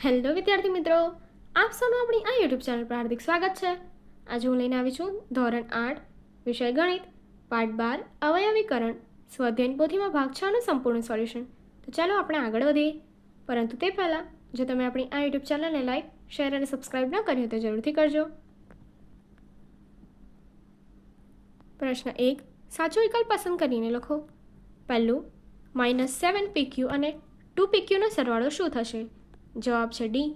Hello વિદ્યાર્થી મિત્રો, આપ સૌનું આપણી આ યુટ્યુબ ચેનલ પર હાર્દિક સ્વાગત છે। આજે હું લઈને આવી છું ધોરણ 8 વિષય ગણિત પાઠ 12 અવયવીકરણ સ્વાધ્યાયન પોથીમાં ભાગ 6નું સંપૂર્ણ સોલ્યુશન। તો ચાલો આપણે આગળ વધીએ, પરંતુ તે પહેલાં જો તમે આપણી આ યુટ્યુબ ચેનલને લાઈક, શેર અને સબસ્ક્રાઇબ ન કરી હોય તો જરૂરથી કરજો। પ્રશ્ન 1, સાચો વિકલ્પ પસંદ કરીને લખો। પહેલું, -7 PQ અને 2 PQનો સરવાળો શું થશે? જવાબ છે ડી।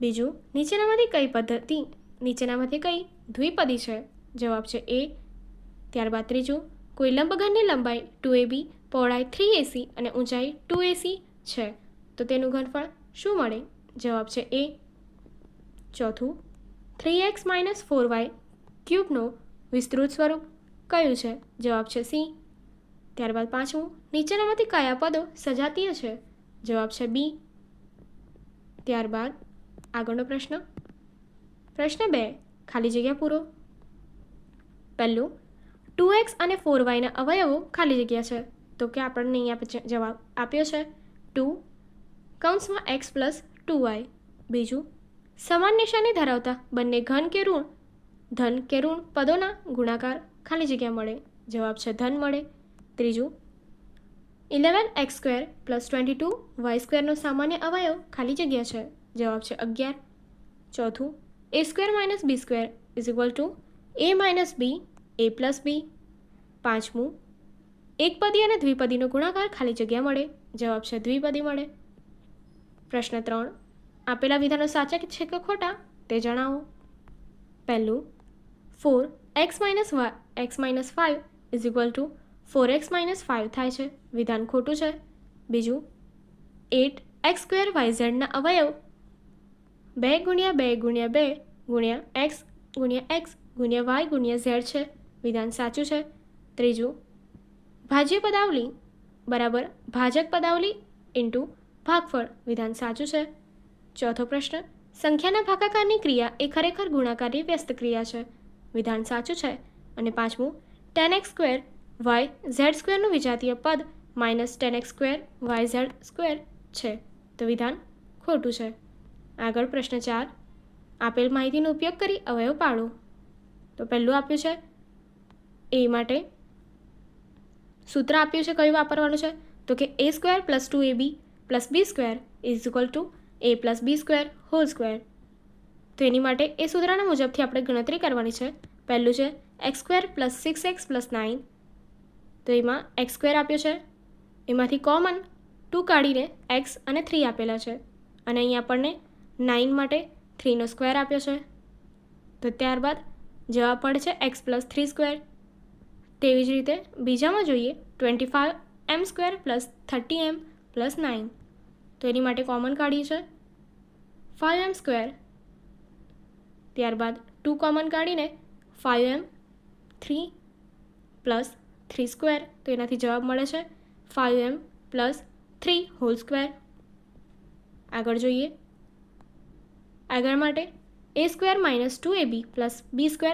બીજું, નીચેનામાંથી કઈ દ્વિપદી છે? જવાબ છે એ। ત્યારબાદ ત્રીજું, કોઈ લંબઘનની લંબાઈ 2AB, પહોળાઈ 3AC અને ઊંચાઈ 2AC છે, તો તેનું ઘનફળ શું મળે? જવાબ છે એ। ચોથું, 3x - 4y ક્યુબનો વિસ્તૃત સ્વરૂપ કયું છે? જવાબ છે સી। ત્યારબાદ પાંચમું, નીચેનામાંથી કયા પદો સજાતીય છે? જવાબ છે બી। ત્યારબાદ આગળનો પ્રશ્ન 2, ખાલી જગ્યા પૂરો। પહેલું, 2x અને 4yના અવયવો ખાલી જગ્યા છે, તો કે આપણને અહીંયા જવાબ આપ્યો છે 2 કૌંસમાં x + 2y। બીજું, સમાન નિશાની ધરાવતા બંને ધન કે ઋણ પદોના ગુણાકાર ખાલી જગ્યા મળે? જવાબ છે ધન મળે। ત્રીજું, 11x² + 22y² નો સામાન્ય અવયવ ખાલી જગ્યા છે? જવાબ છે 11। ચોથું, a² - b² = a - b a + b। પાંચમું, એકપદી અને દ્વિપદીનો ગુણાકાર ખાલી જગ્યા મળે? જવાબ છે દ્વિપદી મળે। પ્રશ્ન 3, આપેલા વિધાનો સાચા છે કે ખોટા તે જણાવો। પહેલું, 4x - 5 = 4x - 5 થાય છે, વિધાન ખોટું છે। બીજું, 8x² yz ના અવયવ 2 × 2 × 2 × x × x × y × z છે, વિધાન સાચું છે। ત્રીજું, ભાજ્ય પદાવલી બરાબર ભાજક પદાવલી × ભાગફળ, વિધાન સાચું છે। ચોથો પ્રશ્ન, સંખ્યાના ભાગાકારની ક્રિયા એ ખરેખર ગુણાકારની વ્યસ્ત ક્રિયા છે, વિધાન સાચું છે। અને પાંચમું, 10x² yz² નું વિજાતીય પદ -10x² yz² છે, તો વિધાન ખોટું છે। આગળ પ્રશ્ન 4, આપેલ માહિતીનો ઉપયોગ કરી અવયવ પાડો। તો પહેલું આપ્યું છે એ માટે સૂત્ર આપ્યું છે, કયું વાપરવાનું છે? તો કે a² + 2ab + b² = a + b²² તો એની માટે એ સૂત્રના મુજબથી આપણે ગણતરી કરવાની છે। પહેલું છે x² + 6x + 9, તો એમાં x² આપ્યો છે, એમાંથી કોમન 2 કાઢીને x અને 3 આપેલા છે, અને અહીં આપણને 9 માટે 3નો સ્ક્વેર આપ્યો છે, તો ત્યારબાદ જવાબ પડે છે x + 3²। તેવી જ રીતે બીજામાં જોઈએ 25m² + 30m + 9, તો એની માટે કોમન કાઢીએ છે 5m², ત્યારબાદ 2 કોમન કાઢીને 5m3 + 3², તો એનાથી જવાબ મળે છે 5m + 3² આગળ જોઈએ, આગળ માટે a² - 2ab + b² = a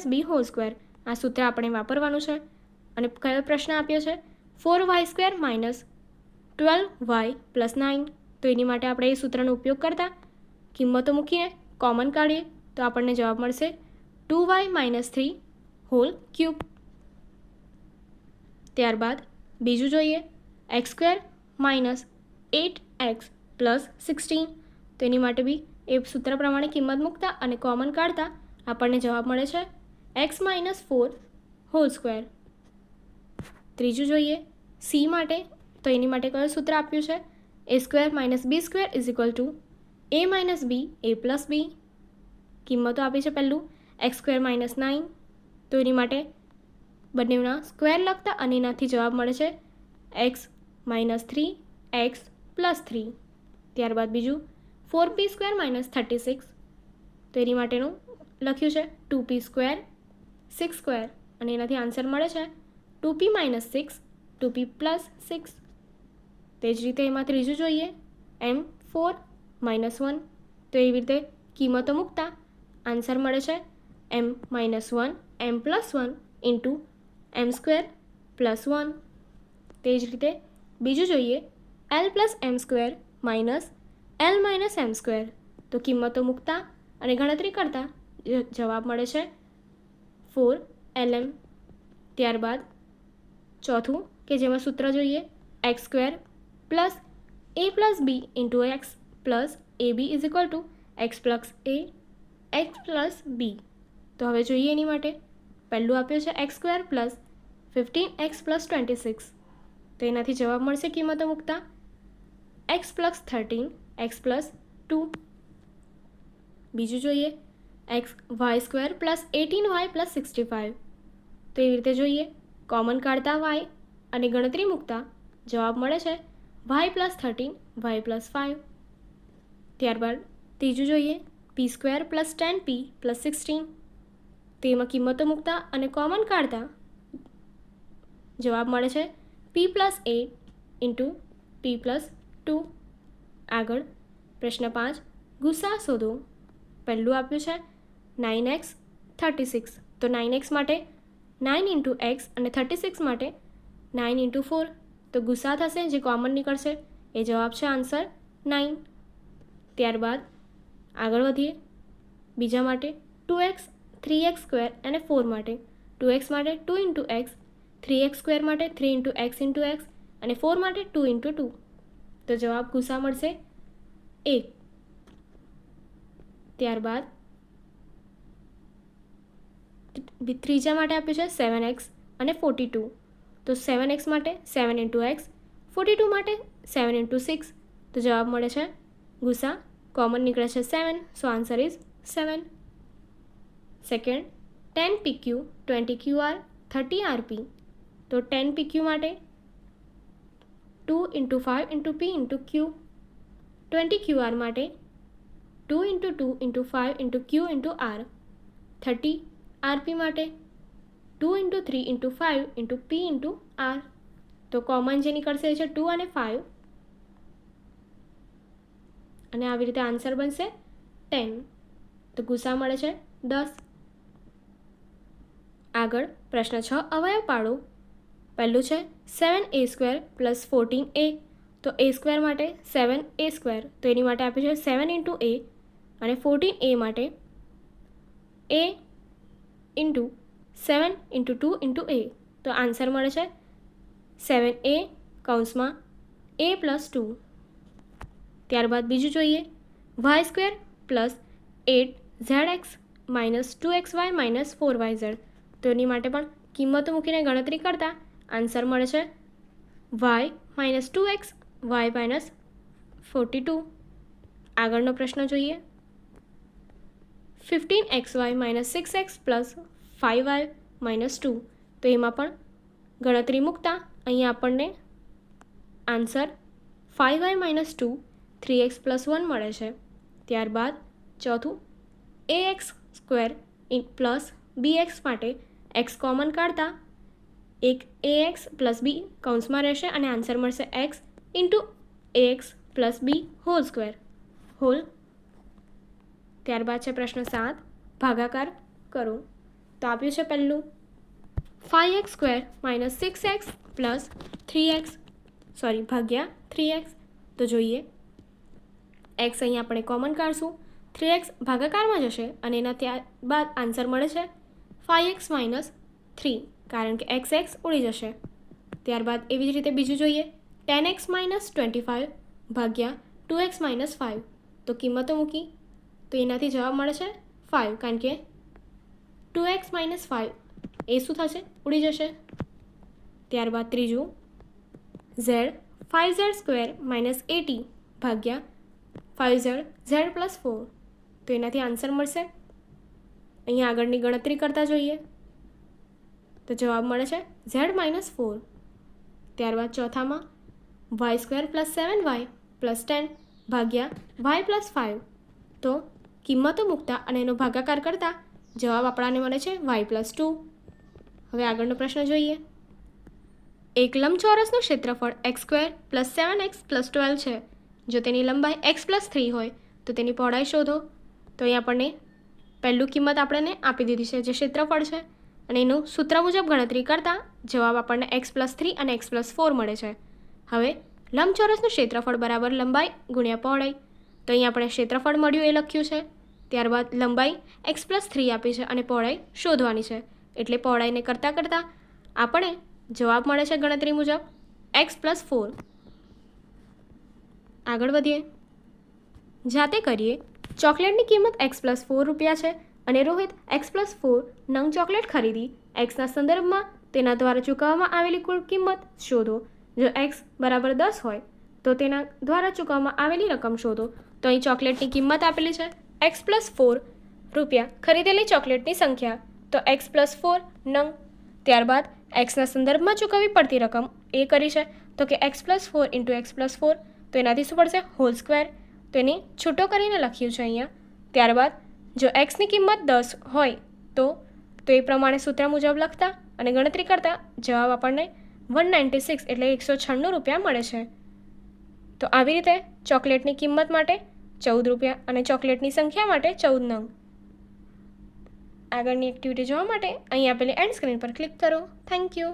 - b² આ સૂત્ર આપણે વાપરવાનું છે। અને કયો પ્રશ્ન આપ્યો છે 4y² - 12y + 9, તો એની માટે આપણે એ સૂત્રનો ઉપયોગ કરતા કિંમતો મૂકીને કોમન કાઢીએ તો આપણને જવાબ મળશે 2y - 3³ ત્યારબાદ બીજું જોઈએ x² - 8x + 16, તો એની માટે બી એ સૂત્ર પ્રમાણે કિંમત મૂકતા અને કોમન કાઢતા આપણને જવાબ મળે છે x - 4² ત્રીજું જોઈએ સી માટે, તો એની માટે કયું સૂત્ર આપ્યું છે a² - b² = a - b a + b। કિંમતો આપી છે, પહેલું x² - 9, તો એની માટે બંનેના સ્ક્વેર લખતા અને એનાથી જવાબ મળે છે x - 3x + 3। ત્યારબાદ બીજું 4p² - 36, તો એની માટેનું લખ્યું છે 2p² 6² અને એનાથી આન્સર મળે છે 2p - 6 2p + 6। તે જ રીતે એમાં ત્રીજું જોઈએ m4 - 1, તો એવી રીતે કિંમતો મૂકતા આન્સર મળે છે m - 1 m + 1 × m² + 1। તે જ રીતે બીજું જોઈએ l + m² minus L minus M square. તો કિંમતો મૂકતા અને ગણતરી કરતા જવાબ મળે છે 4LM. ત્યારબાદ ચોથું કે જેમાં સૂત્ર જોઈએ x square plus a plus B into x plus AB is equal to x plus a x plus B. તો હવે જોઈએ એની માટે પહેલું આપ્યું છે x square plus 15x plus 26. તો એનાથી જવાબ મળશે કિંમતો મૂકતા એક્સ પ્લસ 13 એક્સ પ્લસ 2. બીજું જોઈએ x y square plus 18y plus 65. તો એવી રીતે જોઈએ કોમન કાઢતા વાય અને ગણતરી મૂકતા જવાબ મળે છે વાય પ્લસ 13 વાય પ્લસ 5. ત્યારબાદ ત્રીજું જોઈએ પી સ્ક્વેર પ્લસ 10p પ્લસ 16. તો એમાં કિંમતો મૂકતા અને કોમન કાઢતા જવાબ મળે છે p plus 8 into p plus 2. આગળ પ્રશ્ન 5 ગુસા શોધો. પહેલું આપ્યું છે 9x 36. તો 9x માટે 9 ઇન્ટુ એક્સ અને 36 માટે 9 ઇન્ટુ 4. તો ગુસા થશે જે કોમન નીકળશે એ જવાબ છે આન્સર 9. ત્યારબાદ આગળ વધીએ બીજા માટે 2x 3x સ્ક્વેર અને 4 માટે 2x માટે 2 ઇન્ટુ એક્સ 3x સ્ક્વેર માટે 3 ઇન્ટુ એક્સ અને 4 માટે 2 ઇન્ટુ 2. તો જવાબ ગુસા મળશે 1. ત્યારબાદ ત્રીજા માટે આપ્યું છે 7x અને 42. તો 7x માટે 7 ઇન્ટુ એક્સ 42 માટે 7 ઇન્ટુ 6. તો જવાબ મળે છે ગુસા કોમન નીકળે છે 7. સો answer is 7. Second 10 PQ 20 QR 30 RP. તો 10 PQ માટે 2 into 5 into P into Q. 20 QR માટે 2 into 2 into 5 into Q into R. 30 RP માટે 2 into 3 into 5 into P into R. તો કોમન જે નીકળશે એ છે 2 અને 5 અને આવી રીતે આન્સર બનશે 10. તો ગુસા મળે છે 10. આગળ પ્રશ્ન 6 અવયવ પાડો. પહેલું છે 7a સ્ક્વેર પ્લસ 14a. તો a સ્ક્વેર માટે 7a સ્ક્વેર. તો એની માટે આપ્યું છે 7 ઇન્ટુ a અને 14a માટે a into 7 into 2 into a. તો આન્સર મળે છે 7a કૌંસમાં a પ્લસ 2. ત્યારબાદ બીજું જોઈએ y square plus 8zx minus 2xy minus 4yz. તો એની માટે પણ કિંમતો મૂકીને ગણતરી કરતા આન્સર મળે છે y minus 2x y minus 42. આગળનો પ્રશ્ન જોઈએ 15xy minus 6x plus 5y minus 2. તો એમાં પણ ગણતરી મૂકતા અહીંયા આપણને answer 5y minus 2 3x plus 1 મળે છે. ત્યારબાદ ચોથું ax સ્ક્વેર પ્લસ bx માટે x કોમન કાઢતા એક ax પ્લસ b કૌંસમાં રહેશે અને આન્સર મળશે x into ax plus b whole square whole. ત્યારબાદ છે પ્રશ્ન 7 ભાગાકાર કરો. તો આપ્યું છે પહેલું 5x square minus 6x plus 3x ભાગ્યા 3x. તો જોઈએ x અહીં આપણે કોમન કાઢશું 3x ભાગાકારમાં જશે અને એના ત્યારબાદ આન્સર મળે છે 5x માઇનસ 3 કારણ કે x ઉડી જશે. ત્યારબાદ એવી જ રીતે બીજું જોઈએ 10x માઇનસ 25 ભાગ્યા 2x માઇનસ 5. તો કિંમતો મૂકી તો એનાથી જવાબ મળે છે 5 કારણ કે 2x માઇનસ 5 એ શું થશે ઉડી જશે. ત્યારબાદ ત્રીજું z 5z સ્ક્વેર માઇનસ 80 ભાગ્યા 5z z પ્લસ 4. તો એનાથી આન્સર મળશે અહીંયા આગળની ગણતરી કરતા જોઈએ તો જવાબ મળે છે z માઇનસ 4. ત્યારબાદ ચોથામાં y square plus 7y plus 10 ભાગ્યા y પ્લસ 5. તો કિંમતો મૂકતા અને એનો ભાગાકાર કરતા જવાબ આપણાને મળે છે y પ્લસ 2. હવે આગળનો પ્રશ્ન જોઈએ એક લંબચોરસનું ક્ષેત્રફળ x square plus 7x plus 12 છે. જો તેની લંબાઈ x પ્લસ 3 હોય તો તેની પહોળાઈ શોધો. તો અહીં આપણને પહેલું કિંમત આપણને આપી દીધી છે જે ક્ષેત્રફળ છે અને એનું સૂત્ર મુજબ ગણતરી કરતાં જવાબ આપણને x પ્લસ 3 અને x પ્લસ 4 મળે છે. હવે લંબચોરસનું ક્ષેત્રફળ બરાબર લંબાઈ ગુણ્યા પહોળાઈ. તો અહીં આપણે ક્ષેત્રફળ મળ્યું એ લખ્યું છે. ત્યારબાદ લંબાઈ x+3 આપી છે અને પહોળાઈ શોધવાની છે. એટલે પહોળાઈને કરતાં આપણે જવાબ મળે છે ગણતરી મુજબ x+4. આગળ વધીએ. જાતે કરીએ. ચોકલેટની કિંમત x+4 રૂપિયા છે અને રોહિત x+4 નંગ ચોકલેટ ખરીદી. એક્સના સંદર્ભમાં તેના દ્વારા ચૂકવવામાં આવેલી કુલ કિંમત શોધો. જો x બરાબર 10 હોય તો તેના દ્વારા ચૂકવવામાં આવેલી રકમ શોધો. તો અહીં ચોકલેટની કિંમત આપેલી છે x+4 રૂપિયા. ખરીદેલી ચોકલેટની સંખ્યા તો x+4 નંગ. ત્યારબાદ એક્સના સંદર્ભમાં ચૂકવવી પડતી રકમ એ કરી છે તો કે x+4 × x+4. તો એનાથી શું પડશે? Whole square. તો એની છૂટો કરીને લખ્યું છે અહીંયા. ત્યારબાદ જો એક્સની કિંમત 10 હોય તો એ પ્રમાણે સૂત્ર મુજબ લખતા અને ગણતરી કરતા જવાબ આપણને 196 એટલે 196 રૂપિયા મળે છે. તો આવી રીતે ચોકલેટની કિંમત માટે 14 રૂપિયા અને ચોકલેટની સંખ્યા માટે 14 નંગ. આગળની એક્ટિવિટી જોવા માટે અહીં આપેલી એન્ડ સ્ક્રીન પર ક્લિક કરો. Thank you.